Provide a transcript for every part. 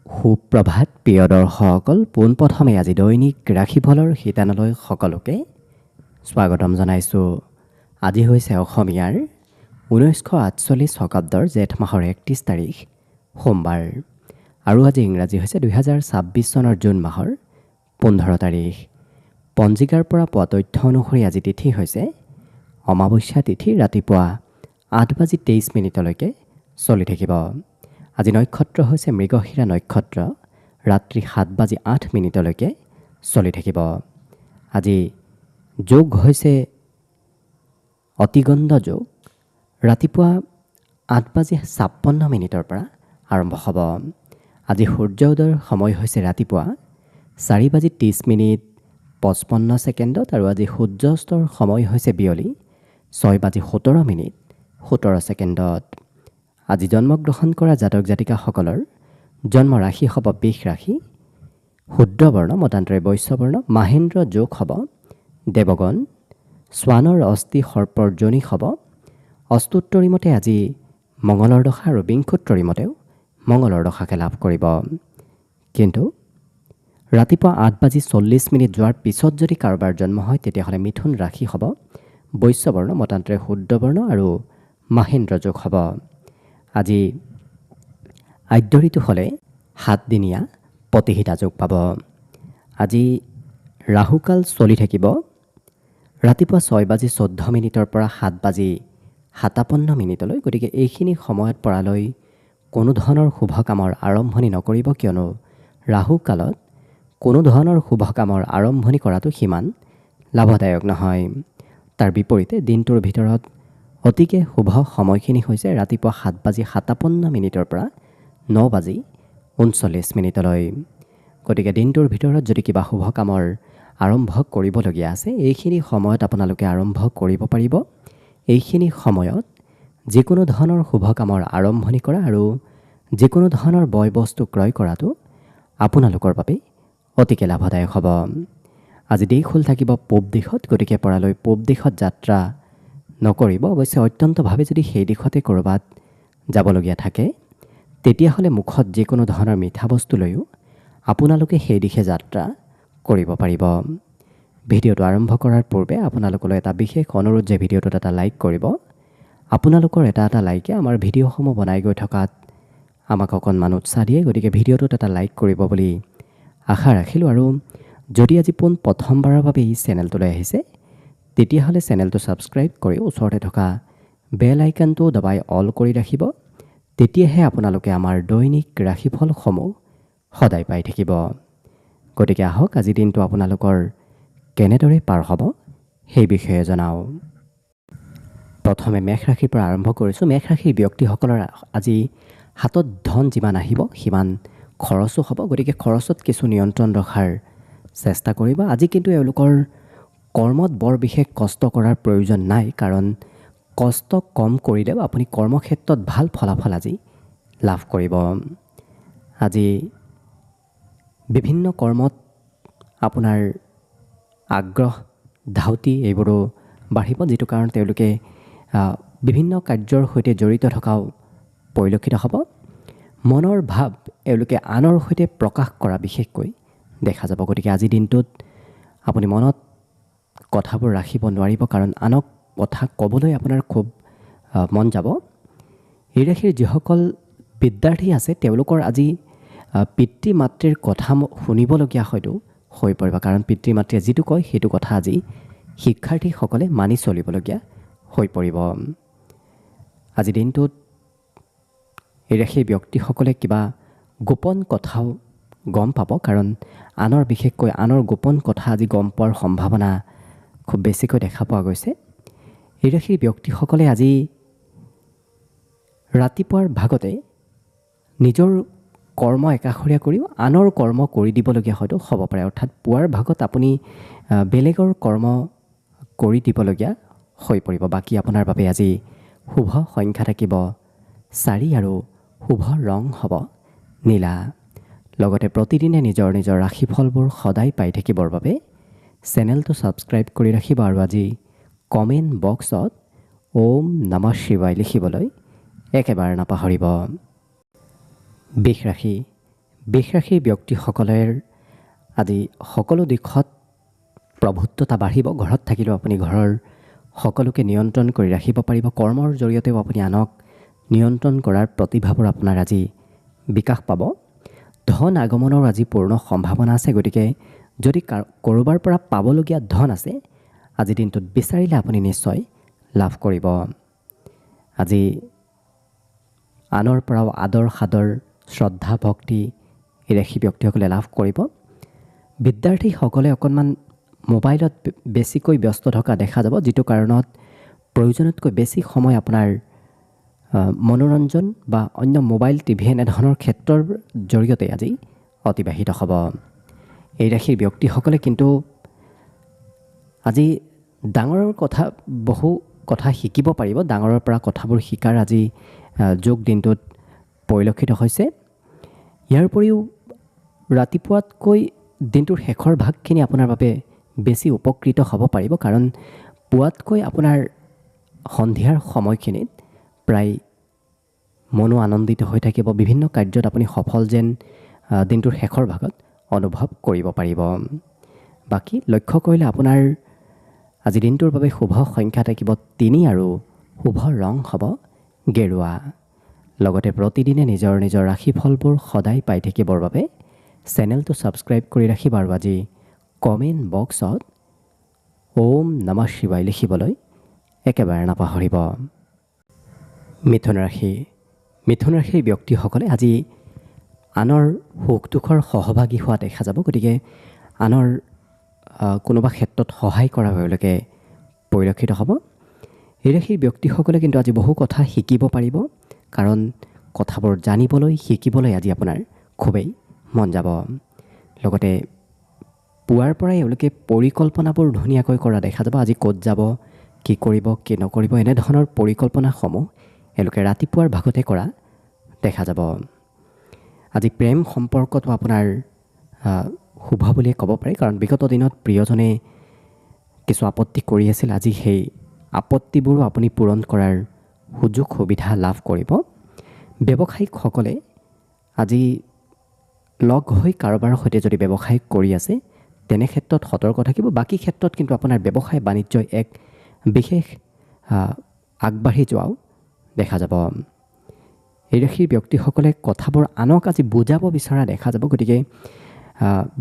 সুপ্ৰভাত প্ৰিয় দৰ্শকসকল, পোনপ্ৰথমে আজি দৈনিক ৰাশিফলৰ শিতানলৈ সকলোকে স্বাগতম জনাইছোঁ। আজি হৈছে অসমীয়াৰ 1948 শকাব্দৰ জেঠ মাহৰ 31 তাৰিখ সোমবাৰ আৰু আজি ইংৰাজী হৈছে 2026 চনৰ জুন মাহৰ 15 তাৰিখ। পঞ্জিকাৰ পৰা পোৱা তথ্য অনুসৰি আজি তিথি হৈছে অমাৱস্যা তিথি, ৰাতিপুৱা 8:23 চলি থাকিব। আজি নক্ষত্ৰ হৈছে মৃগশিৰা নক্ষত্ৰ, ৰাত্ৰি 7:08 চলি থাকিব। আজি যোগ হৈছে অতিগণ্ড যোগ, ৰাতিপুৱা 8:56 পৰা আৰম্ভ হ'ব। আজি সূৰ্য উদয়ৰ সময় হৈছে ৰাতিপুৱা 4:30 আৰু আজি সূৰ্যাস্তৰ সময় হৈছে বিয়লি 6:17 আজি জন্মগ্ৰহণ কৰা জাতক জাতিকাসকলৰ জন্ম ৰাশি হ'ব বৃষ ৰাশি, শুদ্ৰবৰ্ণ মতান্তৰে বৈশ্যবৰ্ণ, মাহেন্দ্ৰ যোগ হ'ব দেৱগণ, শ্বানৰ অস্থি সৰ্পৰ যোনি হ'ব অস্তুত্তৰী মতে আজি মঙলৰ দশা আৰু বিংশোত্তৰী মতেও মঙলৰ দশাকে লাভ কৰিব। কিন্তু ৰাতিপুৱা 8:40 যোৱাৰ পিছত যদি কাৰোবাৰ জন্ম হয় তেতিয়াহ'লে মিথুন ৰাশি হ'ব বৈশ্যবৰ্ণ মতান্তৰে শুদ্ৰবৰ্ণ আৰু মাহেন্দ্ৰ যোগ হ'ব। আজি আদ্য ঋতু হ'লে 7 দিনীয়া প্ৰতিহিতা যোগ পাব। আজি ৰাহুকাল চলি থাকিব ৰাতিপুৱা 6:14 পৰা 7:57। গতিকে এইখিনি সময়ত পৰালৈ কোনো ধৰণৰ শুভ কামৰ আৰম্ভণি নকৰিব, কিয়নো ৰাহুকালত কোনো ধৰণৰ শুভ কামৰ আৰম্ভণি কৰাটো সিমান লাভদায়ক নহয়। তাৰ বিপৰীতে দিনটোৰ ভিতৰত অতিকে শুভ সময়খিনি হৈছে ৰাতিপুৱা 7:57 পৰা 9:39। গতিকে দিনটোৰ ভিতৰত যদি কিবা শুভ কামৰ আৰম্ভ কৰিবলগীয়া আছে এইখিনি সময়ত আপোনালোকে আৰম্ভ কৰিব পাৰিব। এইখিনি সময়ত যিকোনো ধৰণৰ শুভ কামৰ আৰম্ভণি কৰা আৰু যিকোনো ধৰণৰ বয় বস্তু ক্ৰয় কৰাটো আপোনালোকৰ বাবে অতিকে লাভদায়ক হ'ব। আজি দিশ হ'ল থাকিব পূব দিশত, গতিকে পৰালৈ পূব দিশত যাত্ৰা নকৰিব। অৱশ্যে অত্যন্তভাৱে যদি সেই দিশতে ক'ৰবাত যাবলগীয়া থাকে তেতিয়াহ'লে মুখত যিকোনো ধৰণৰ মিঠা বস্তু লৈও আপোনালোকে সেই দিশে যাত্ৰা কৰিব পাৰিব। ভিডিঅ'টো আৰম্ভ কৰাৰ পূৰ্বে আপোনালোকলৈ এটা বিশেষ অনুৰোধ যে ভিডিঅ'টোত এটা লাইক কৰিব। আপোনালোকৰ এটা লাইকে আমাৰ ভিডিঅ'সমূহ বনাই গৈ থকাত আমাক অকণমান উৎসাহ দিয়ে, গতিকে ভিডিঅ'টোত এটা লাইক কৰিব বুলি আশা ৰাখিলোঁ। আৰু যদি আজি প্ৰথমবাৰৰ বাবে এই চেনেলটোলৈ আহিছে তেতিয়াহ'লে চেনেলটো ছাবস্ক্ৰাইব কৰি ওচৰতে থকা বেল আইকনটো দবাই অল কৰি ৰাখিব। তেতিয়াহে আপোনালোকে আমাৰ দৈনিক ৰাশিফলসমূহ সদায় পাই থাকিব। গতিকে আহক আজি দিনটো আপোনালোকৰ কেনেদৰে পাৰ হ'ব সেই বিষয়ে জনাওঁ। প্ৰথমে মেষ ৰাশিৰ পৰা আৰম্ভ কৰিছোঁ। মেষ ৰাশিৰ ব্যক্তিসকলৰ আজি হাতত ধন যিমান আহিব সিমান খৰচো হ'ব, গতিকে খৰচত কিছু নিয়ন্ত্ৰণ ৰখাৰ চেষ্টা কৰিব। আজি কিন্তু এওঁলোকৰ কৰ্মত বৰ বিশেষ কষ্ট কৰাৰ প্ৰয়োজন নাই, কাৰণ কষ্ট কম কৰিলেও আপুনি কৰ্মক্ষেত্ৰত ভাল ফলাফল আজি লাভ কৰিব। আজি বিভিন্ন কৰ্মত আপোনাৰ আগ্ৰহ ধাউতি এইবোৰো বাঢ়িব, যিটো কাৰণ তেওঁলোকে বিভিন্ন কাৰ্যৰ সৈতে জড়িত থকাও পৰিলক্ষিত হ'ব। মনৰ ভাৱ এওঁলোকে আনৰ সৈতে প্ৰকাশ কৰা বিশেষকৈ দেখা যাব। গতিকে আজিৰ দিনটোত আপুনি মনত কথাবোৰ ৰাখিব নোৱাৰিব, কাৰণ আনক কথা ক'বলৈ আপোনাৰ খুব মন যাব। এই ৰাশিৰ যিসকল বিদ্যাৰ্থী আছে তেওঁলোকৰ আজি পিতৃ মাতৃৰ কথা শুনিবলগীয়া হয়তো হৈ পৰিব, কাৰণ পিতৃ মাতৃয়ে যিটো কয় সেইটো কথা আজি শিক্ষাৰ্থীসকলে মানি চলিবলগীয়া হৈ পৰিব। আজি দিনটোত এই ৰাশিৰ ব্যক্তিসকলে কিবা গোপন কথাও গম পাব, কাৰণ বিশেষকৈ আনৰ গোপন কথা আজি গম পোৱাৰ সম্ভাৱনা খুব বেছিকৈ দেখা পোৱা গৈছে। এই ৰাশিৰ ব্যক্তিসকলে আজি ৰাতিপুৱাৰ ভাগতে নিজৰ কৰ্ম একাষৰীয়া কৰিও আনৰ কৰ্ম কৰি দিবলগীয়া হয়তো হ'ব পাৰে। অৰ্থাৎ পুৱাৰ ভাগত আপুনি বেলেগৰ কৰ্ম কৰি দিবলগীয়া হৈ পৰিব। বাকী আপোনাৰ বাবে আজি শুভ সংখ্যা থাকিব 4 আৰু শুভ ৰং হ'ব নীলা। লগতে প্ৰতিদিনে নিজৰ ৰাশিফলবোৰ সদায় পাই থাকিবৰ বাবে চেনেলটো ছাবস্ক্ৰাইব কৰি ৰাখিব আৰু আজি কমেণ্ট বক্সত ওম নমঃ শিৱায় লিখিবলৈ একেবাৰে নাপাহৰিব। বৃষ ৰাশি বৃষ ৰাশিৰ ব্যক্তিসকলৰ আজি সকলো দিশত প্ৰভুত্বতা বাঢ়িব। ঘৰত থাকিলেও আপুনি ঘৰৰ সকলোকে নিয়ন্ত্ৰণ কৰি ৰাখিব পাৰিব। কৰ্মৰ জৰিয়তেও আপুনি আনক নিয়ন্ত্ৰণ কৰাৰ প্ৰতিভাবোৰ আপোনাৰ আজি বিকাশ পাব। ধন আগমনৰ আজি পূৰ্ণ সম্ভাৱনা আছে। গতিকে যদি ক'ৰবাৰ পৰা পাবলগীয়া ধন আছে, আজি দিনটোত বিচাৰিলে আপুনি নিশ্চয় লাভ কৰিব। আজি আনৰ পৰাও আদৰ সাদৰ শ্ৰদ্ধা ভক্তি এই ৰাশি ব্যক্তিসকলে লাভ কৰিব। বিদ্যাৰ্থীসকলে অকণমান মোবাইলত বেছিকৈ ব্যস্ত থকা দেখা যাব, যিটো কাৰণত প্ৰয়োজনতকৈ বেছি সময় আপোনাৰ মনোৰঞ্জন বা অন্য মোবাইল টিভি এনেধৰণৰ ক্ষেত্ৰৰ জৰিয়তে আজি অতিবাহিত হ'ব। এই ৰাশিৰ ব্যক্তিসকলে কিন্তু আজি ডাঙৰৰ বহু কথা শিকিব পাৰিব। ডাঙৰৰ পৰা কথাবোৰ শিকাৰ আজি যোগ দিনটোত পৰিলক্ষিত হৈছে। ইয়াৰ উপৰিও ৰাতিপুৱাতকৈ দিনটোৰ শেষৰ ভাগখিনি আপোনাৰ বাবে বেছি উপকৃত হ'ব পাৰিব, কাৰণ পুৱাতকৈ আপোনাৰ সন্ধিয়াৰ সময়খিনিত প্ৰায় মনো আনন্দিত হৈ থাকিব। বিভিন্ন কাৰ্যত আপুনি সফল যেন দিনটোৰ শেষৰ ভাগত অনুভৱ কৰিব পাৰিব। বাকী লক্ষ্য কৰিলে আপোনাৰ আজি দিনটোৰ বাবে শুভ সংখ্যা থাকিব 3 আৰু শুভ ৰং হ'ব গেৰুৱা। লগতে প্ৰতিদিনে নিজৰ নিজৰ ৰাশিফলবোৰ সদায় পাই থাকিবৰ বাবে চেনেলটো ছাবস্ক্ৰাইব কৰি ৰাখিব আৰু আজি কমেণ্ট বক্সত ওম নমঃ শিৱায় লিখিবলৈ একেবাৰে নাপাহৰিব। মিথুন ৰাশি। মিথুন ৰাশিৰ ব্যক্তিসকলে আজি আনৰ সুখ দুখৰ সহভাগী হোৱা দেখা যাব। গতিকে আনৰ কোনোবা ক্ষেত্ৰত সহায় কৰা তেওঁলোকে পৰিলক্ষিত হ'ব। এই ৰাশিৰ ব্যক্তিসকলে কিন্তু আজি বহু কথা শিকিব পাৰিব, কাৰণ কথাবোৰ জানিবলৈ শিকিবলৈ আজি আপোনাৰ খুবেই মন যাব। লগতে পুৱাৰ পৰাই এওঁলোকে পৰিকল্পনাবোৰ ধুনীয়াকৈ কৰা দেখা যাব। আজি ক'ত যাব, কি কৰিব, কি নকৰিব, এনেধৰণৰ পৰিকল্পনাসমূহ এওঁলোকে ৰাতিপুৱাৰ ভাগতে কৰা দেখা যাব। আজি প্ৰেম সম্পৰ্কটো আপোনাৰ শুভ বুলিয়ে ক'ব পাৰি, কাৰণ বিগত দিনত প্ৰিয়জনে কিছু আপত্তি কৰি আছিল। আজি সেই আপত্তিবোৰো আপুনি পূৰণ কৰাৰ সুযোগ সুবিধা লাভ কৰিব। ব্যৱসায়িকসকলে আজি লগ হৈ কাৰোবাৰ সৈতে যদি ব্যৱসায় কৰি আছে তেনে ক্ষেত্ৰত সতৰ্ক থাকিব। বাকী ক্ষেত্ৰত কিন্তু আপোনাৰ ব্যৱসায় বাণিজ্যই এক বিশেষ আগবাঢ়ি যোৱাও দেখা যাব। এই ৰাশিৰ ব্যক্তিসকলে কথাবোৰ আনক আজি বুজাব বিচৰা দেখা যাব। গতিকে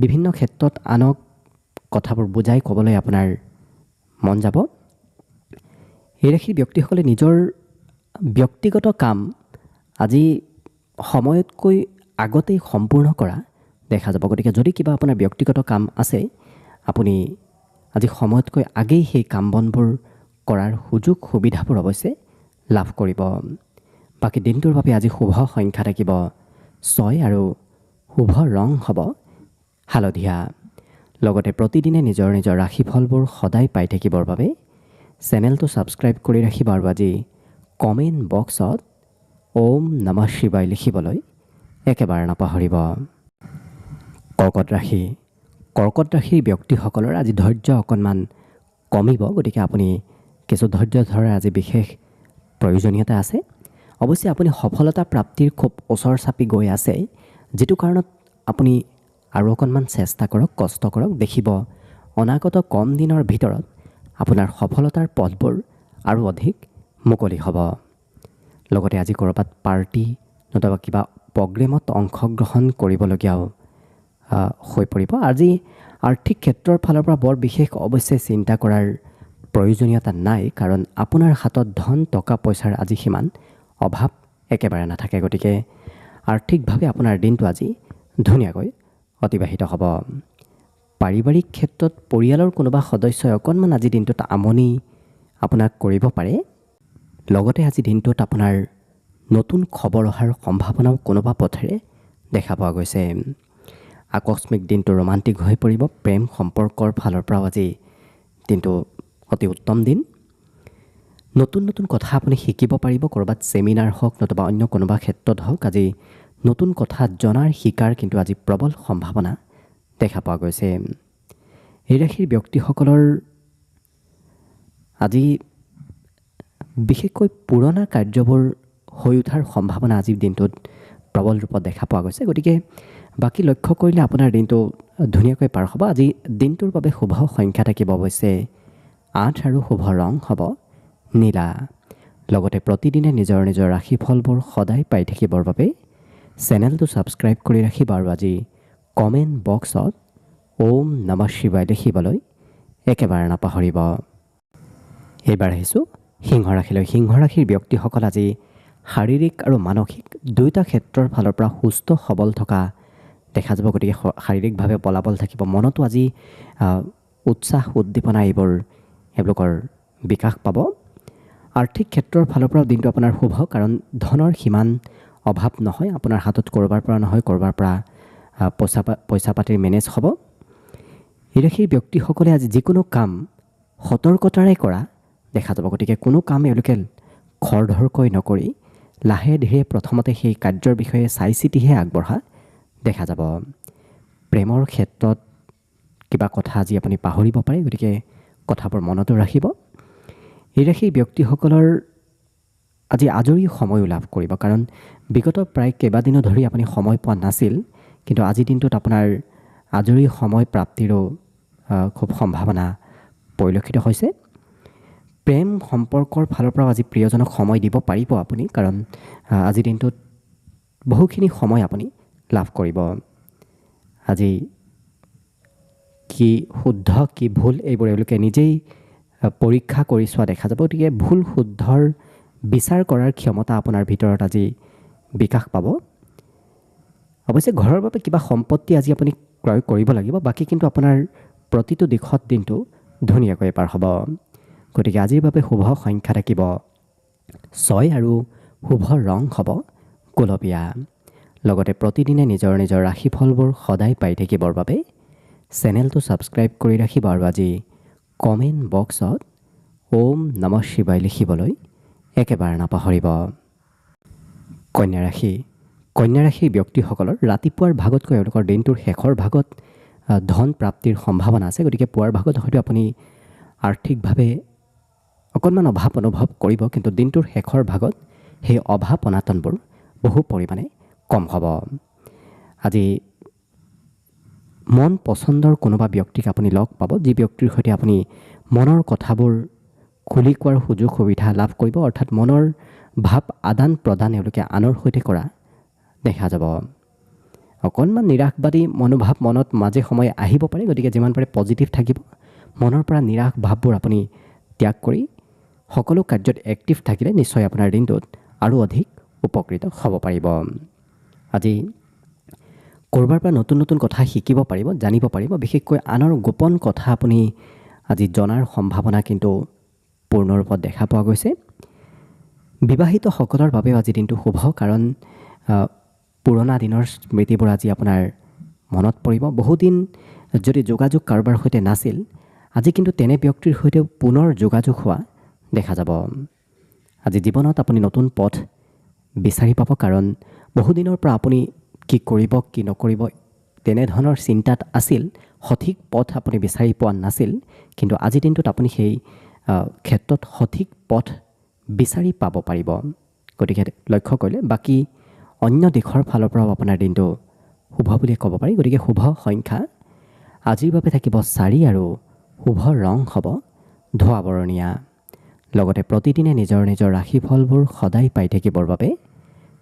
বিভিন্ন ক্ষেত্ৰত আনক কথাবোৰ বুজাই ক'বলৈ আপোনাৰ মন যাব। এই ৰাশিৰ ব্যক্তিসকলে নিজৰ ব্যক্তিগত কাম আজি সময়তকৈ আগতেই সম্পূৰ্ণ কৰা দেখা যাব। গতিকে যদি কিবা আপোনাৰ ব্যক্তিগত কাম আছে, আপুনি আজি সময়তকৈ আগেই সেই কাম বনবোৰ কৰাৰ সুযোগ সুবিধাবোৰ অৱশ্যে লাভ কৰিব। বাকী দিনটোৰ বাবে আজি শুভ সংখ্যা থাকিব 6 আৰু শুভ ৰং হ'ব হালধীয়া। লগতে প্ৰতিদিনে নিজৰ নিজৰ ৰাশিফলবোৰ সদায় পাই থাকিবৰ বাবে চেনেলটো ছাবস্ক্ৰাইব কৰি ৰাখিব আৰু আজি কমেণ্ট বক্সত ওম নমঃ শিৱায় লিখিবলৈ একেবাৰে নাপাহৰিব। কৰ্কট ৰাশি। কৰ্কট ৰাশিৰ ব্যক্তিসকলৰ আজি ধৈৰ্য অকণমান কমিব। গতিকে আপুনি কিছু ধৈৰ্য ধৰাৰ আজি বিশেষ প্ৰয়োজনীয়তা আছে। অৱশ্যে আপুনি সফলতা প্ৰাপ্তিৰ খুব ওচৰ চাপি গৈ আছে, যিটো কাৰণত আপুনি আৰু অকণমান চেষ্টা কৰক, কষ্ট কৰক। দেখিব অনাগত কম দিনৰ ভিতৰত আপোনাৰ সফলতাৰ পথবোৰ আৰু অধিক মুকলি হ'ব। লগতে আজি ক'ৰবাত পাৰ্টি নতুবা কিবা প্ৰগ্ৰেমত অংশগ্ৰহণ কৰিবলগীয়াও হৈ পৰিব। আজি আৰ্থিক ক্ষেত্ৰৰ ফালৰ পৰা বৰ বিশেষ অৱশ্যে চিন্তা কৰাৰ প্ৰয়োজনীয়তা নাই, কাৰণ আপোনাৰ হাতত ধন টকা পইচাৰ আজি সিমান অভাৱ একেবাৰে নাথাকে। গতিকে আৰ্থিকভাৱে আপোনাৰ দিনটো আজি ধুনীয়াকৈ অতিবাহিত হ'ব। পাৰিবাৰিক ক্ষেত্ৰত পৰিয়ালৰ কোনোবা সদস্যই অকণমান আজি দিনটোত আমনি আপোনাক কৰিব পাৰে। লগতে আজি দিনটোত আপোনাৰ নতুন খবৰ অহাৰ সম্ভাৱনাও কোনোবা পথেৰে দেখা পোৱা গৈছে। আকস্মিক দিনটো ৰোমান্টিক হৈ পৰিব। প্ৰেম সম্পৰ্কৰ ফালৰ পৰাও আজি দিনটো অতি উত্তম দিন। নতুন নতুন কথা আপুনি শিকিব পাৰিব। ক'ৰবাত ছেমিনাৰ হওক নতুবা অন্য কোনোবা ক্ষেত্ৰত হওক, আজি নতুন কথা জনাৰ শিকাৰ কিন্তু আজি প্ৰবল সম্ভাৱনা দেখা পোৱা গৈছে। এই ৰাশিৰ ব্যক্তিসকলৰ আজি বিশেষকৈ পুৰণা কাৰ্যবোৰ হৈ উঠাৰ সম্ভাৱনা আজিৰ দিনটোত প্ৰবল ৰূপত দেখা পোৱা গৈছে। গতিকে বাকী লক্ষ্য কৰিলে আপোনাৰ দিনটো ধুনীয়াকৈ পাৰ হ'ব। আজি দিনটোৰ বাবে শুভ সংখ্যা থাকিব অৱশ্যে 8 আৰু শুভ ৰং হ'ব নীলা। লগতে প্ৰতিদিনে নিজৰ নিজৰ ৰাশিফলবোৰ সদায় পাই থাকিবৰ বাবে চেনেলটো ছাবস্ক্ৰাইব কৰি ৰাখিব আৰু আজি কমেণ্ট বক্সত ওম নমঃ শিৱায় লিখিবলৈ একেবাৰে নাপাহৰিব। এইবাৰ আহিছোঁ সিংহ ৰাশিলৈ। সিংহ ৰাশিৰ ব্যক্তিসকল আজি শাৰীৰিক আৰু মানসিক দুয়োটা ক্ষেত্ৰৰ ফালৰ পৰা সুস্থ সবল থকা দেখা যাব। গতিকে শাৰীৰিকভাৱে বলাবল থাকিব। মনতো আজি উৎসাহ উদ্দীপনা এইবোৰৰ বিকাশ পাব। আৰ্থিক ক্ষেত্ৰৰ ফালৰ পৰাও দিনটো আপোনাৰ শুভ, কাৰণ ধনৰ সিমান অভাৱ নহয়। আপোনাৰ হাতত ক'ৰবাৰ পৰা নহয় ক'ৰবাৰ পৰা পইচা পাতিৰ মেনেজ হ'ব। এই ৰাশিৰ ব্যক্তিসকলে আজি যিকোনো কাম সতৰ্কতাৰে কৰা দেখা যাব। গতিকে কোনো কাম এওঁলোকে খৰধৰকৈ নকৰি লাহে ধীৰে প্ৰথমতে সেই কাৰ্যৰ বিষয়ে চাই চিতিহে আগবঢ়া দেখা যাব। প্ৰেমৰ ক্ষেত্ৰত কিবা কথা আজি আপুনি পাহৰিব পাৰে, গতিকে কথাবোৰ মনতো ৰাখিব। এই ৰাশিৰ ব্যক্তিসকলৰ আজি আজৰি সময়ো লাভ কৰিব, কাৰণ বিগত প্ৰায় কেইবাদিনো ধৰি আপুনি সময় পোৱা নাছিল, কিন্তু আজিৰ দিনটোত আপোনাৰ আজৰি সময় প্ৰাপ্তিৰো খুব সম্ভাৱনা পৰিলক্ষিত হৈছে। প্ৰেম সম্পৰ্কৰ ফালৰ পৰাও আজি প্ৰিয়জনক সময় দিব পাৰিব আপুনি, কাৰণ আজিৰ দিনটোত বহুখিনি সময় আপুনি লাভ কৰিব। আজি কি শুদ্ধ কি ভুল এইবোৰ এওঁলোকে নিজেই পৰীক্ষা কৰি চোৱা দেখা যাব। গতিকে ভুল শুদ্ধৰ বিচাৰ কৰাৰ ক্ষমতা আপোনাৰ ভিতৰত আজি বিকাশ পাব। অৱশ্যে ঘৰৰ বাবে কিবা সম্পত্তি আজি আপুনি ক্ৰয় কৰিব লাগিব, বাকী কিন্তু আপোনাৰ প্ৰতিটো দিশত দিনটো ধুনীয়াকৈ পাৰ হ'ব। গতিকে আজিৰ বাবে শুভ সংখ্যা থাকিব 6 আৰু শুভ ৰং হ'ব গুলপীয়া। লগতে প্ৰতিদিনে নিজৰ নিজৰ ৰাশিফলবোৰ সদায় পাই থাকিবৰ বাবে চেনেলটো ছাবস্ক্ৰাইব কৰি ৰাখিব আৰু আজি কমেণ্ট বক্সত ওম নমঃ শিৱায় লিখিবলৈ একেবাৰে নাপাহৰিব। কন্যা ৰাশি। কন্যা ৰাশিৰ ব্যক্তিসকলৰ ৰাতিপুৱাৰ ভাগতকৈ এওঁলোকৰ দিনটোৰ শেষৰ ভাগত ধন প্ৰাপ্তিৰ সম্ভাৱনা আছে। গতিকে পুৱাৰ ভাগত হয়তো আপুনি আৰ্থিকভাৱে অকণমান অভাৱ অনুভৱ কৰিব, কিন্তু দিনটোৰ শেষৰ ভাগত সেই অভাৱ অনাটনবোৰ বহু পৰিমাণে কম হ'ব। আজি মন পচন্দৰ কোনোবা ব্যক্তিক আপুনি লগ পাব, যি ব্যক্তিৰ সৈতে আপুনি মনৰ কথাবোৰ খুলি কোৱাৰ সুযোগ সুবিধা লাভ কৰিব, অৰ্থাৎ মনৰ ভাৱ আদান প্ৰদান এওঁলোকে আনৰ সৈতে কৰা দেখা যাব। অকণমান নিৰাশবাদী মনোভাৱ মনত মাজে সময়ে আহিব পাৰে, গতিকে যিমান পাৰে পজিটিভ থাকিব। মনৰ পৰা নিৰাশ ভাৱবোৰ আপুনি ত্যাগ কৰি সকলো কাৰ্যত এক্টিভ থাকিলে নিশ্চয় আপোনাৰ দিনটোত আৰু অধিক উপকৃত হ'ব পাৰিব। আজি ক'ৰবাৰ পৰা নতুন নতুন কথা শিকিব পাৰিব, জানিব পাৰিব। বিশেষকৈ আনৰ গোপন কথা আপুনি আজি জনাৰ সম্ভাৱনা কিন্তু পূৰ্ণৰূপত দেখা পোৱা গৈছে। বিবাহিতসকলৰ বাবেও আজি দিনটো শুভ, কাৰণ পুৰণা দিনৰ স্মৃতিবোৰ আজি আপোনাৰ মনত পৰিব। বহুদিন যদি যোগাযোগ কাৰোবাৰ সৈতে নাছিল, আজি কিন্তু তেনে ব্যক্তিৰ সৈতেও পুনৰ যোগাযোগ হোৱা দেখা যাব। আজি জীৱনত আপুনি নতুন পথ বিচাৰি পাব, কাৰণ বহুদিনৰ পৰা আপুনি কি কৰিব কি নকৰিব তেনেধৰণৰ চিন্তাত আছিল, সঠিক পথ আপুনি বিচাৰি পোৱা নাছিল, কিন্তু আজিৰ দিনটোত আপুনি সেই ক্ষেত্ৰত সঠিক পথ বিচাৰি পাব পাৰিব। গতিকে লক্ষ্য কৰিলে বাকী অন্য দিশৰ ফালৰ পৰাও আপোনাৰ দিনটো শুভ বুলিয়ে ক'ব পাৰি। গতিকে শুভ সংখ্যা আজিৰ বাবে থাকিব 4 আৰু শুভ ৰং হ'ব ধোঁৱা বৰণীয়া। লগতে প্ৰতিদিনে নিজৰ নিজৰ ৰাশিফলবোৰ সদায় পাই থাকিবৰ বাবে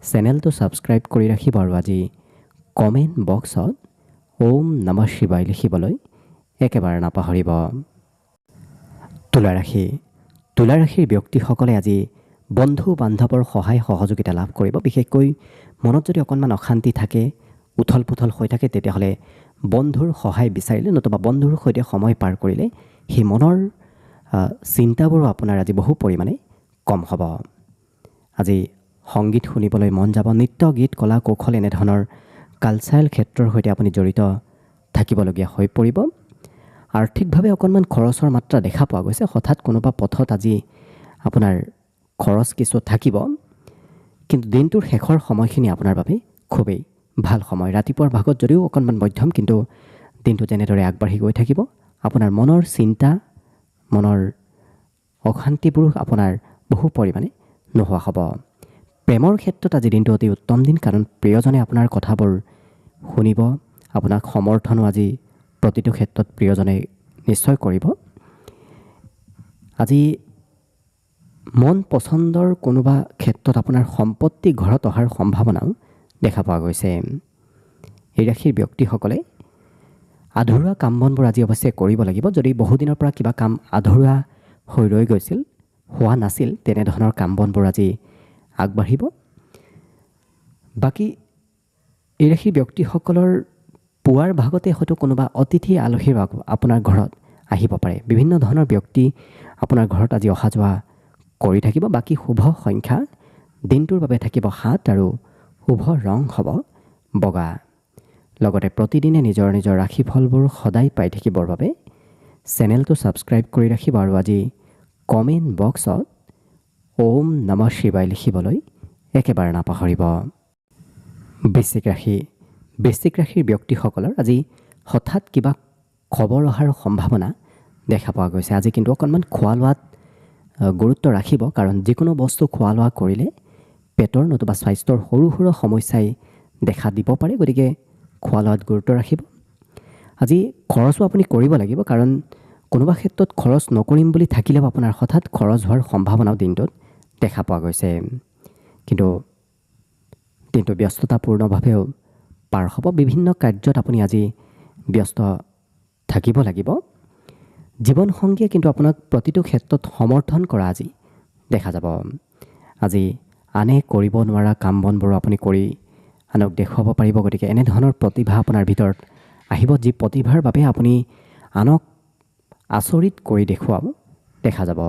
চেনেলটো ছাবস্ক্ৰাইব কৰি ৰাখিব আৰু আজি কমেণ্ট বক্সত ওম নমঃ শিৱায় লিখিবলৈ একেবাৰে নাপাহৰিব। তুলা ৰাশি। তুলা ৰাশিৰ ব্যক্তিসকলে আজি বন্ধু বান্ধৱৰ সহায় সহযোগিতা লাভ কৰিব। বিশেষকৈ মনত যদি অকণমান অশান্তি থাকে, উথল পুথল হৈ থাকে, তেতিয়াহ'লে বন্ধুৰ সহায় বিচাৰিলে নতুবা বন্ধুৰ সৈতে সময় পাৰ কৰিলে সেই মনৰ চিন্তাবোৰো আপোনাৰ আজি বহু পৰিমাণে কম হ'ব। আজি সংগীত শুনিবলৈ মন যাব, নৃত্য গীত কলা কৌশল এনেধৰণৰ কালচাৰেল ক্ষেত্ৰৰ সৈতে আপুনি জড়িত থাকিবলগীয়া হৈ পৰিব। আৰ্থিকভাৱে অকণমান খৰচৰ মাত্ৰা দেখা পোৱা গৈছে। হঠাৎ কোনোবা পথত আজি আপোনাৰ খৰচ কিছু থাকিব, কিন্তু দিনটোৰ শেষৰ সময়খিনি আপোনাৰ বাবে খুবেই ভাল সময়। ৰাতিপুৱাৰ ভাগত যদিও অকণমান মধ্যম, কিন্তু দিনটো যেনেদৰে আগবাঢ়ি গৈ থাকিব আপোনাৰ মনৰ চিন্তা, মনৰ অশান্তিবোৰ আপোনাৰ বহু পৰিমাণে নোহোৱা হ'ব। প্ৰেমৰ ক্ষেত্ৰত আজি দিনটো অতি উত্তম দিন, কাৰণ প্ৰিয়জনে আপোনাৰ কথাবোৰ শুনিব, আপোনাক সমৰ্থনো আজি প্ৰতিটো ক্ষেত্ৰত প্ৰিয়জনে নিশ্চয় কৰিব। আজি মন পচন্দৰ কোনোবা ক্ষেত্ৰত আপোনাৰ সম্পত্তি ঘৰত অহাৰ সম্ভাৱনাও দেখা পোৱা গৈছে। এই ৰাশিৰ ব্যক্তিসকলে আধৰুৱা কাম বনবোৰ আজি অৱশ্যে কৰিব লাগিব। যদি বহুদিনৰ পৰা কিবা কাম আধৰুৱা হৈ ৰৈ গৈছিল, হোৱা নাছিল, তেনেধৰণৰ কাম বনবোৰ আজি আগবাঢ়িব। বাকী এই ৰাশিৰ ব্যক্তিসকলৰ পুৱাৰ ভাগতে হয়তো কোনোবা অতিথি আলহীৰ আপোনাৰ ঘৰত আহিব পাৰে। বিভিন্ন ধৰণৰ ব্যক্তি আপোনাৰ ঘৰত আজি অহা যোৱা কৰি থাকিব। বাকী শুভ সংখ্যা দিনটোৰ বাবে থাকিব 7 আৰু শুভ ৰং হ'ব বগা। লগতে প্ৰতিদিনে নিজৰ নিজৰ ৰাশিফলবোৰ সদায় পাই থাকিবৰ বাবে চেনেলটো ছাবস্ক্ৰাইব কৰি ৰাখিব আৰু আজি কমেণ্ট বক্সত ওম নমঃ শিৱায় লিখিবলৈ একেবাৰে নাপাহৰিব। বৃশ্চিক ৰাশিৰ ব্যক্তিসকলৰ আজি হঠাৎ কিবা খবৰ অহাৰ সম্ভাৱনা দেখা পোৱা গৈছে। আজি কিন্তু অকণমান খোৱা লোৱাত গুৰুত্ব ৰাখিব, কাৰণ যিকোনো বস্তু খোৱা লোৱা কৰিলে পেটৰ নতুবা স্বাস্থ্যৰ সৰু সৰু সমস্যাই দেখা দিব পাৰে। গতিকে খোৱা লোৱাত গুৰুত্ব ৰাখিব। আজি খৰচো আপুনি কৰিব লাগিব, কাৰণ কোনোবা ক্ষেত্ৰত খৰচ নকৰিম বুলি থাকিলেও আপোনাৰ হঠাৎ খৰচ হোৱাৰ সম্ভাৱনাও দিনটোত দেখা পোৱা গৈছে। কিন্তু দিনটো ব্যস্ততাপূৰ্ণভাৱেও পাৰ হ'ব। বিভিন্ন কাৰ্যত আপুনি আজি ব্যস্ত থাকিব লাগিব। জীৱনসংগীয়ে কিন্তু আপোনাক প্ৰতিটো ক্ষেত্ৰত সমৰ্থন কৰা আজি দেখা যাব। আজি আনে কৰিব নোৱাৰা কাম বনবোৰ আপুনি কৰি আনক দেখুৱাব পাৰিব। গতিকে এনেধৰণৰ প্ৰতিভা আপোনাৰ ভিতৰত আহিব, যি প্ৰতিভাৰ বাবে আপুনি আনক আচৰিত কৰি দেখুৱাব দেখা যাব।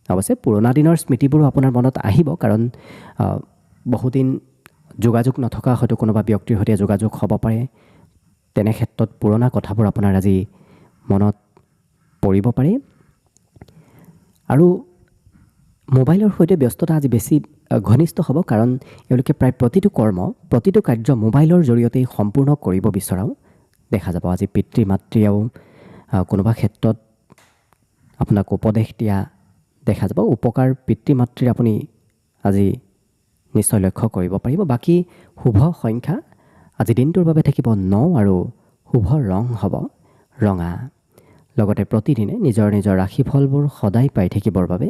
অৱশ্যে পুৰণা দিনৰ স্মৃতিবোৰো আপোনাৰ মনত আহিব, কাৰণ বহুদিন যোগাযোগ নথকা হয়তো কোনোবা ব্যক্তিৰ সৈতে যোগাযোগ হ'ব পাৰে। তেনে ক্ষেত্ৰত পুৰণা কথাবোৰ আপোনাৰ আজি মনত পৰিব পাৰে। আৰু মোবাইলৰ সৈতে ব্যস্ততা আজি বেছি ঘনিষ্ঠ হ'ব, কাৰণ এওঁলোকে প্ৰায় প্ৰতিটো প্ৰতিটো কাৰ্য মোবাইলৰ জৰিয়তেই সম্পূৰ্ণ কৰিব বিচৰাও দেখা যাব। আজি পিতৃ মাতৃয়েও কোনোবা ক্ষেত্ৰত আপোনাক উপদেশ দিয়া দেখা যাব। উপকাৰ পিতৃ মাতৃৰ আপুনি আজি নিশ্চয় লক্ষ্য কৰিব পাৰিব। বাকী শুভ সংখ্যা আজি দিনটোৰ বাবে থাকিব 9 আৰু শুভ ৰং হ'ব ৰঙা। লগতে প্ৰতিদিনে নিজৰ নিজৰ ৰাশিফলবোৰ সদায় পাই থাকিবৰ বাবে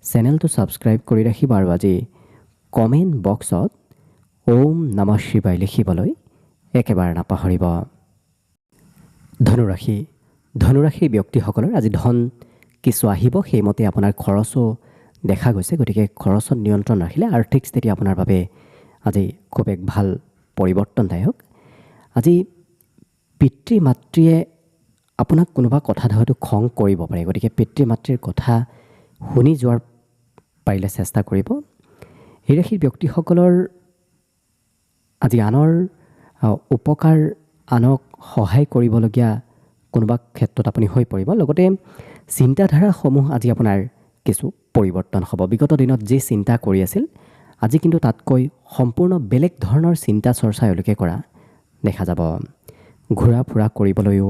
চেনেলটো ছাবস্ক্ৰাইব কৰি ৰাখিব আৰু আজি কমেণ্ট বক্সত ওম নমঃ শিৱায় লিখিবলৈ একেবাৰে নাপাহৰিব। ধনুৰাশিৰ ব্যক্তিসকলৰ আজি ধন কিছু আহিব, সেইমতে আপোনাৰ খৰচো দেখা গৈছে। গতিকে খৰচত নিয়ন্ত্ৰণ ৰাখিলে আৰ্থিক স্থিতি আপোনাৰ বাবে আজি খুব এক ভাল পৰিৱৰ্তনদায়ক। আজি পিতৃ মাতৃয়ে আপোনাক কোনোবা কথাত হয়তো খং কৰিব পাৰে। গতিকে পিতৃ মাতৃৰ কথা শুনি যোৱাৰ পাৰিলে চেষ্টা কৰিব। এই ৰাশিৰ ব্যক্তিসকলৰ আজি আনৰ উপকাৰ, আনক সহায় কৰিবলগীয়া কোনোবা ক্ষেত্ৰত আপুনি হৈ পৰিব। লগতে চিন্তাধাৰাসমূহ আজি আপোনাৰ কিছু পৰিৱৰ্তন হ'ব। বিগত দিনত যি চিন্তা কৰি আছিল, আজি কিন্তু তাতকৈ সম্পূৰ্ণ বেলেগ ধৰণৰ চিন্তা চৰ্চা এওঁলোকে কৰা দেখা যাব। ঘূৰা ফুৰা কৰিবলৈও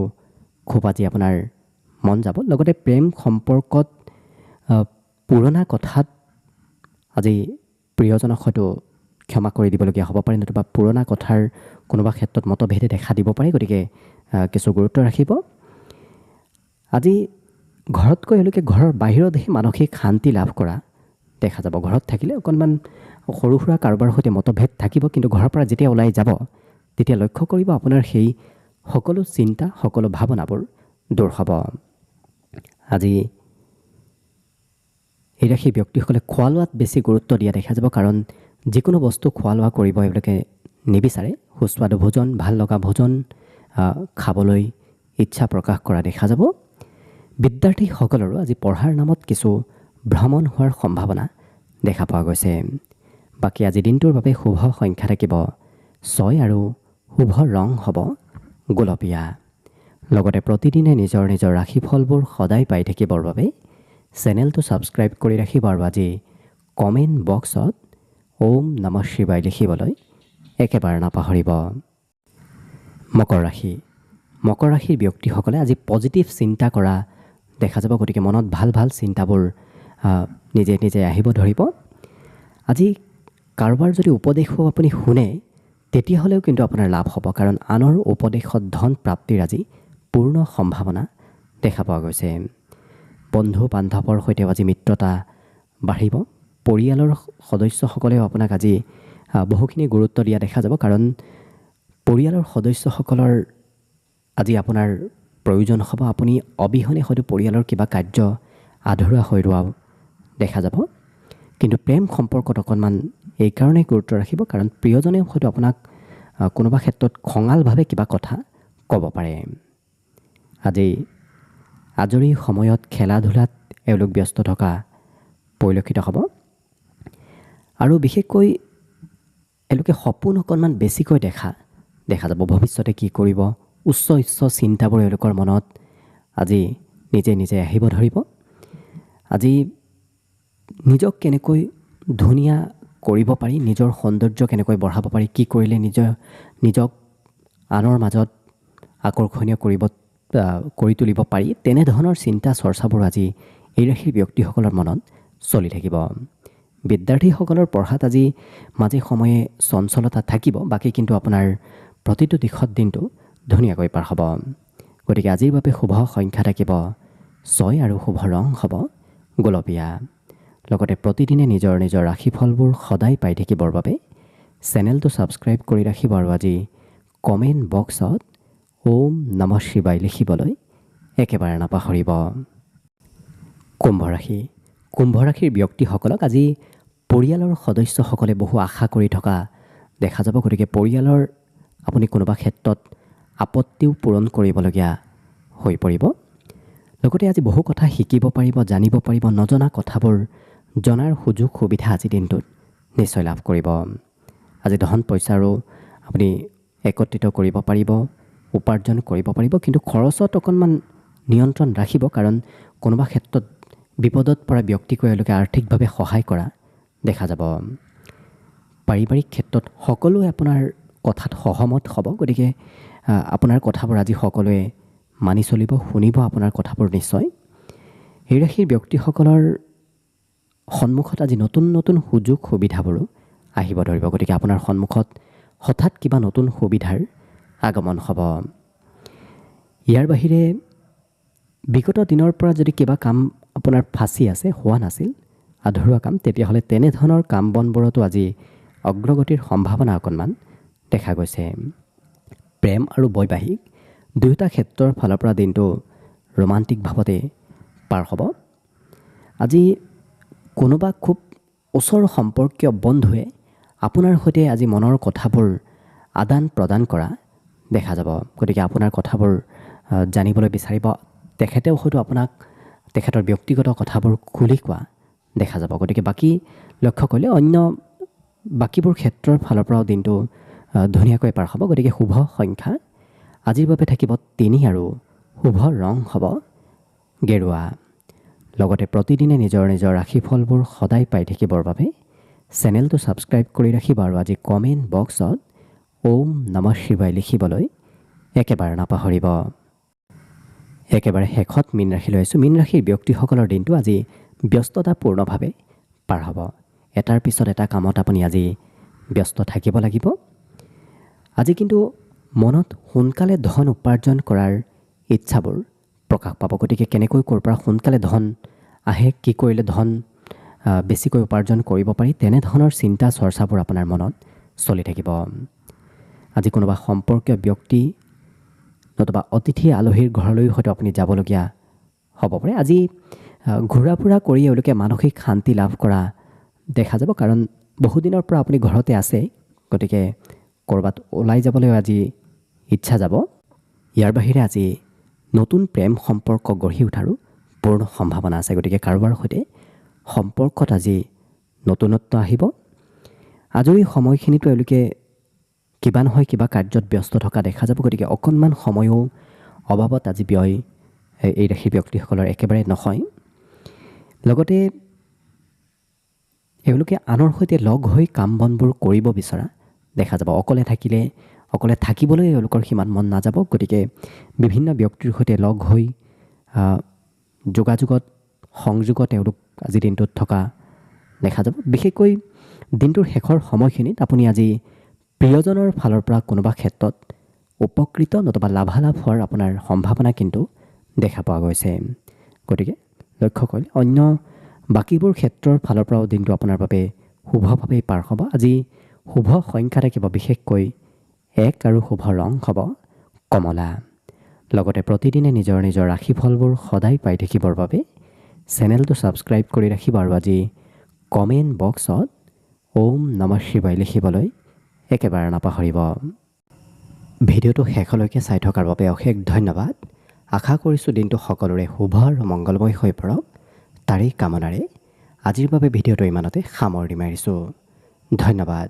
খুব আজি আপোনাৰ মন যাব। লগতে প্ৰেম সম্পৰ্কত পুৰণা কথাত আজি প্ৰিয়জনক হয়তো ক্ষমা কৰি দিবলগীয়া হ'ব পাৰে, নতুবা পুৰণা কথাৰ কোনোবা ক্ষেত্ৰত মতভেদে দেখা দিব পাৰে। গতিকে কিছু গুৰুত্ব ৰাখিব। আজি ঘৰতকৈ এওঁলোকে ঘৰৰ বাহিৰতহে মানসিক শান্তি লাভ কৰা দেখা যাব। ঘৰত থাকিলে অকণমান সৰু সুৰা কাৰোবাৰ সৈতে মতভেদ থাকিব, কিন্তু ঘৰৰ পৰা যেতিয়া ওলাই যাব তেতিয়া লক্ষ্য কৰিব আপোনাৰ সেই সকলো চিন্তা, সকলো ভাৱনাবোৰ দূৰ হ'ব। আজি এই ৰাশিৰ ব্যক্তিসকলে খোৱা লোৱাত বেছি গুৰুত্ব দিয়া দেখা যাব, কাৰণ যিকোনো বস্তু খোৱা লোৱা কৰিব এওঁলোকে নিবিচাৰে। সুস্বাদু ভোজন, ভাল লগা ভোজন খাবলৈ ইচ্ছা প্ৰকাশ কৰা দেখা যাব। বিদ্যাৰ্থীসকলৰো আজি পঢ়াৰ নামত কিছু ভ্ৰমণ হোৱাৰ সম্ভাৱনা দেখা পোৱা গৈছে। বাকী আজি দিনটোৰ বাবে শুভ সংখ্যা থাকিব 6 আৰু শুভ ৰং হ'ব গোলপীয়া। লগতে প্ৰতিদিনে নিজৰ নিজৰ ৰাশিফলবোৰ সদায় পাই থাকিবৰ বাবে চেনেলটো ছাবস্ক্ৰাইব কৰি ৰাখিব আৰু আজি কমেণ্ট বক্সত ওম নমঃ শিৱায় লিখিবলৈ একেবাৰে নাপাহৰিব। মকৰ ৰাশিৰ ব্যক্তিসকলে আজি পজিটিভ চিন্তা কৰা দেখা যাব। গতিকে মনত ভাল ভাল চিন্তাবোৰ নিজে নিজে আহিব ধৰিব। আজি কাৰোবাৰ যদি উপদেশো আপুনি শুনে, তেতিয়াহ'লেও কিন্তু আপোনাৰ লাভ হ'ব, কাৰণ আনৰ উপদেশত ধন প্ৰাপ্তিৰ আজি পূৰ্ণ সম্ভাৱনা দেখা পোৱা গৈছে। বন্ধু বান্ধৱৰ সৈতেও আজি মিত্ৰতা বাঢ়িব। পৰিয়ালৰ সদস্যসকলেও আপোনাক আজি বহুখিনি গুৰুত্ব দিয়া দেখা যাব, কাৰণ পৰিয়ালৰ সদস্যসকলৰ আজি আপোনাৰ প্ৰয়োজন হ'ব। আপুনি অবিহনে হয়তো পৰিয়ালৰ কিবা কাৰ্য আধৰুৱা হৈ ৰোৱাও দেখা যাব। কিন্তু প্ৰেম সম্পৰ্কত অকণমান এইকাৰণেই গুৰুত্ব ৰাখিব, কাৰণ প্ৰিয়জনেও হয়তো আপোনাক কোনোবা ক্ষেত্ৰত খঙালভাৱে কিবা কথা ক'ব পাৰে। আজি আজৰি সময়ত খেলা ধূলাত এওঁলোক ব্যস্ত থকা পৰিলক্ষিত হ'ব। আৰু বিশেষকৈ এওঁলোকে সপোন অকণমান বেছিকৈ দেখা যাব। ভৱিষ্যতে কি কৰিব, উচ্চ চিন্তাবোৰ এওঁলোকৰ মনত আজি নিজে নিজে আহিব ধৰিব। আজি নিজক কেনেকৈ ধুনীয়া কৰিব পাৰি, নিজৰ সৌন্দৰ্য কেনেকৈ বঢ়াব পাৰি, কি কৰিলে নিজক আনৰ মাজত আকৰ্ষণীয় কৰি তুলিব পাৰি, তেনেধৰণৰ চিন্তা চৰ্চাবোৰ আজি এই ৰাশিৰ ব্যক্তিসকলৰ মনত চলি থাকিব। বিদ্যাৰ্থীসকলৰ পঢ়াত আজি মাজে সময়ে চঞ্চলতা থাকিব, বাকী কিন্তু আপোনাৰ প্ৰতিটো দিশত দিনটো ধুনীয়াকৈ পাৰ হ'ব। গতিকে আজিৰ বাবে শুভ সংখ্যা থাকিব 6 আৰু শুভ ৰং হ'ব গোলপীয়া। লগতে প্ৰতিদিনে নিজৰ নিজৰ ৰাশিফলবোৰ সদায় পাই থাকিবৰ বাবে চেনেলটো ছাবস্ক্ৰাইব কৰি ৰাখিব, আৰু আজি কমেণ্ট বক্সত ওম নমঃ শিৱায় লিখিবলৈ একেবাৰে নাপাহৰিব। কুম্ভ ৰাশিৰ ব্যক্তিসকলক আজি পৰিয়ালৰ সদস্যসকলে বহু আশা কৰি থকা দেখা যাব। গতিকে পৰিয়ালৰ আপুনি কোনোবা ক্ষেত্ৰত আপত্তিও পূৰণ কৰিবলগীয়া হৈ পৰিব। লগতে আজি বহু কথা শিকিব পাৰিব, জানিব পাৰিব। নজনা কথাবোৰ জনাৰ সুযোগ সুবিধা আজি দিনটোত নিশ্চয় লাভ কৰিব। আজি ধন পইচাৰো আপুনি একত্ৰিত কৰিব পাৰিব, উপাৰ্জন কৰিব পাৰিব, কিন্তু খৰচত অকণমান নিয়ন্ত্ৰণ ৰাখিব, কাৰণ কোনোবা ক্ষেত্ৰত বিপদত পৰা ব্যক্তিকো এওঁলোকে আৰ্থিকভাৱে সহায় কৰা দেখা যাব। পাৰিবাৰিক ক্ষেত্ৰত সকলোৱে আপোনাৰ কথাত সহমত হ'ব। গতিকে আপোনাৰ কথাবোৰ আজি সকলোৱে মানি চলিব, শুনিব আপোনাৰ কথাবোৰ নিশ্চয়। এই ৰাশিৰ ব্যক্তিসকলৰ সন্মুখত আজি নতুন নতুন সুযোগ সুবিধাবোৰো আহিব ধৰিব। গতিকে আপোনাৰ সন্মুখত হঠাৎ কিবা নতুন সুবিধাৰ আগমন হ'ব। ইয়াৰ বাহিৰে বিগত দিনৰ পৰা যদি কিবা কাম আপোনাৰ ফাঁচি আছে, হোৱা নাছিল, আধৰুৱা কাম, তেতিয়াহ'লে তেনেধৰণৰ কাম বনবোৰতো আজি অগ্ৰগতিৰ সম্ভাৱনা অকণমান দেখা গৈছে। প্ৰেম আৰু বৈবাহিক দুয়োটা ক্ষেত্ৰৰ ফালৰ পৰা দিনটো ৰোমান্টিক ভাৱতে পাৰ হ'ব। আজি কোনোবা খুব ওচৰ সম্পৰ্কীয় বন্ধুৱে আপোনাৰ সৈতে আজি মনৰ কথাবোৰ আদান প্ৰদান কৰা দেখা যাব। গতিকে আপোনাৰ কথাবোৰ জানিবলৈ বিচাৰিব, তেখেতেও হয়তো আপোনাক তেখেতৰ ব্যক্তিগত কথাবোৰ খুলি কোৱা দেখা যাব। গতিকে বাকী লক্ষ্য কৰিলে অন্য বাকীবোৰ ক্ষেত্ৰৰ ফালৰ পৰাও দিনটো ধুনীয়াকৈ পাৰ হ'ব। গতিকে শুভ সংখ্যা আজিৰ বাবে থাকিব 3 আৰু শুভ ৰং হ'ব গেৰুৱা। লগতে প্ৰতিদিনে নিজৰ নিজৰ ৰাশিফলবোৰ সদায় পাই থাকিবৰ বাবে চেনেলটো ছাবস্ক্ৰাইব কৰি ৰাখিব, আৰু আজি কমেণ্ট বক্সত ওম নমঃ শিৱায় লিখিবলৈ একেবাৰে নাপাহৰিব। একেবাৰে শেষত মীন ৰাশিলৈ আহিছোঁ। মীন ৰাশিৰ ব্যক্তিসকলৰ দিনটো আজি ব্যস্ততাপূৰ্ণভাৱে পাৰ হ'ব। এটাৰ পিছত এটা কামত আপুনি আজি ব্যস্ত থাকিব লাগিব। আজি কিন্তু মনত সোনকালে ধন উপাৰ্জন কৰাৰ ইচ্ছাবোৰ প্ৰকাশ পাব। গতিকে কেনেকৈ ক'ৰ পৰা সোনকালে ধন আহে, কি কৰিলে ধন বেছিকৈ উপাৰ্জন কৰিব পাৰি, তেনেধৰণৰ চিন্তা চৰ্চাবোৰ আপোনাৰ মনত চলি থাকিব। আজি কোনোবা সম্পৰ্কীয় ব্যক্তি নতুবা অতিথি আলহীৰ ঘৰলৈ হয়তো আপুনি যাবলগীয়া হ'ব পাৰে। আজি ঘূৰা ফুৰা কৰি এওঁলোকে মানসিক শান্তি লাভ কৰা দেখা যাব, কাৰণ বহুদিনৰ পৰা আপুনি ঘৰতে আছে। গতিকে ক'ৰবাত ওলাই যাবলৈ আজি ইচ্ছা যাব। ইয়াৰ বাহিৰে আজি নতুন প্ৰেম সম্পৰ্ক গঢ়ি উঠাৰো পূৰ্ণ সম্ভাৱনা আছে। গতিকে কাৰোবাৰ সৈতে সম্পৰ্কত আজি নতুনত্ব আহিব। আজৰি সময়খিনিতো এওঁলোকে কিবা নহয় কিবা কাৰ্যত ব্যস্ত থকা দেখা যাব। গতিকে অকণমান সময়ো অভাৱত আজি ব্যয় এই ৰাশিৰ ব্যক্তিসকলৰ একেবাৰে নহয়। লগতে এওঁলোকে আনৰ সৈতে লগ হৈ কাম বনবোৰ কৰিব বিচৰা দেখা যাব। অকলে থাকিবলৈ এওঁলোকৰ সিমান মন নাযাব। গতিকে বিভিন্ন ব্যক্তিৰ সৈতে লগ হৈ সংযোগত এওঁলোক আজি দিনটোত থকা দেখা যাব। বিশেষকৈ দিনটোৰ শেষৰ সময়খিনিত আপুনি আজি প্ৰিয়জনৰ ফালৰ পৰা কোনোবা ক্ষেত্ৰত উপকৃত নতুবা লাভালাভ হোৱাৰ আপোনাৰ সম্ভাৱনা কিন্তু দেখা পোৱা গৈছে। গতিকে লক্ষ্য কৰিলে অন্য বাকীবোৰ ক্ষেত্ৰৰ ফালৰ পৰাও দিনটো আপোনাৰ বাবে শুভভাৱেই পাৰ হ'ব। আজি শুভ সংখ্যা থাকিব বিশেষকৈ 1 আৰু শুভ ৰং হ'ব কমলা। লগতে প্ৰতিদিনে নিজৰ নিজৰ ৰাশিফলবোৰ সদায় পাই থাকিবৰ বাবে চেনেলটো ছাবস্ক্ৰাইব কৰি ৰাখিব আৰু আজি কমেণ্ট বক্সত ওম নমঃ শিৱায় লিখিবলৈ একেবাৰে নাপাহৰিব। ভিডিঅ'টো শেষলৈকে চাই থকাৰ বাবে অশেষ ধন্যবাদ। আশা কৰিছোঁ দিনটো সকলোৰে শুভ আৰু মংগলময় হৈ পৰক। তাৰেই কামনাৰে আজিৰ বাবে ভিডিঅ'টো ইমানতে সামৰণি মাৰিছোঁ। ধন্যবাদ।